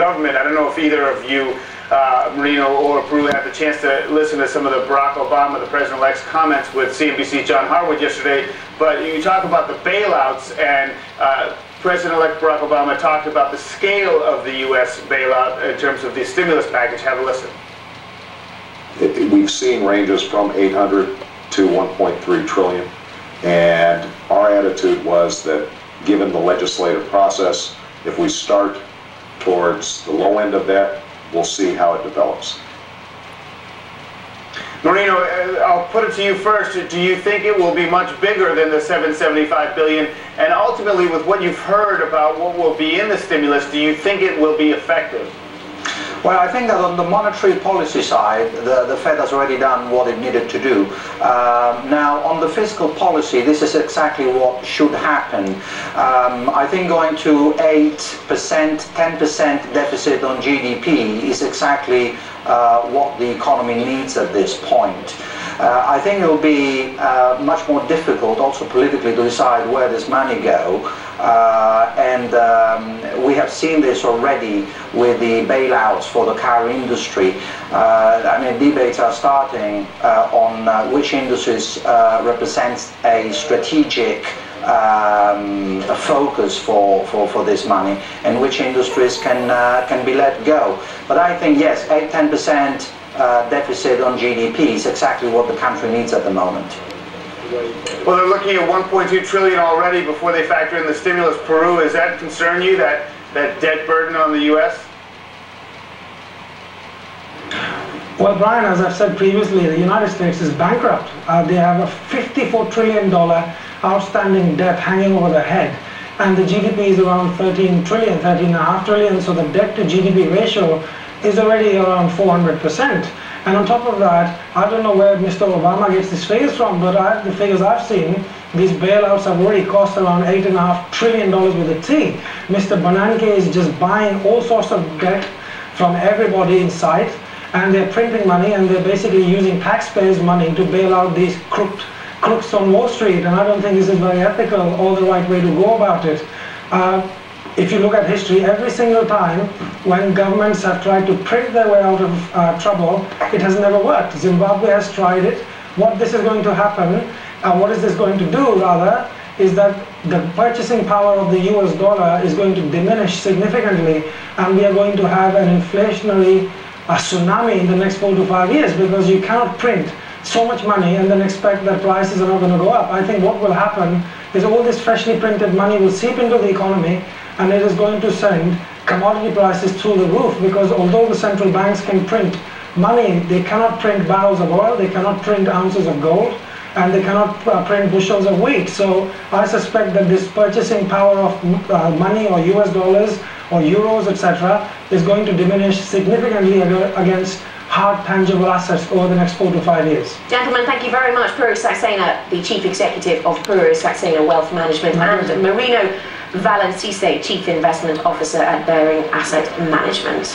government. I don't know if either of you, Marino or Puru, had the chance to listen to some of the Barack Obama, the president-elect's comments with CNBC's John Harwood yesterday, but you talk about the bailouts, and President-elect Barack Obama talked about the scale of the U.S. bailout in terms of the stimulus package. Have a listen. We've seen ranges from 800 to 1.3 trillion, and our attitude was that given the legislative process, if we start towards the low end of that, we'll see how it develops. Marino, I'll put it to you first. Do you think it will be much bigger than the $775 billion? And ultimately, with what you've heard about what will be in the stimulus, do you think it will be effective? Well, I think that on the monetary policy side, the Fed has already done what it needed to do. Now, on the fiscal policy, this is exactly what should happen. I think going to 8%, 10% deficit on GDP is exactly what the economy needs at this point. I think it will be much more difficult also politically to decide where this money go. We have seen this already with the bailouts for the car industry. I mean, debates are starting on which industries represent a strategic focus for this money and which industries can be let go. But I think, yes, 8–10% deficit on GDP is exactly what the country needs at the moment. Well, they're looking at 1.2 trillion already before they factor in the stimulus. Peru, does that concern you, that debt burden on the U.S.? Well, Brian, as I've said previously, the United States is bankrupt. They have a $54 trillion outstanding debt hanging over their head, and the GDP is around 13 trillion, 13.5 trillion, so the debt to GDP ratio is already around 400%. And on top of that, I don't know where Mr. Obama gets his figures from, but the figures I've seen, these bailouts have already cost around $8.5 trillion with a T. Mr. Bernanke is just buying all sorts of debt from everybody in sight, and they're printing money, and they're basically using taxpayers' money to bail out these crooks on Wall Street, and I don't think this is very ethical or the right way to go about it. If you look at history, every single time when governments have tried to print their way out of trouble, it has never worked. Zimbabwe has tried it. What this is going to happen, what is this going to do rather, is that the purchasing power of the US dollar is going to diminish significantly, and we are going to have an inflationary tsunami in the next 4 to 5 years, because you cannot print so much money and then expect that prices are not going to go up. I think what will happen is all this freshly printed money will seep into the economy, and it is going to send commodity prices through the roof, because although the central banks can print money, they cannot print barrels of oil, they cannot print ounces of gold, and they cannot print bushels of wheat. So I suspect that this purchasing power of money, or US dollars or euros, etc., is going to diminish significantly against hard tangible assets over the next 4 to 5 years. Gentlemen, thank you very much. Puru Saxena, the Chief Executive of Puru Saxena Wealth Management, and Marino Valencise, Chief Investment Officer at Bearing Asset Management.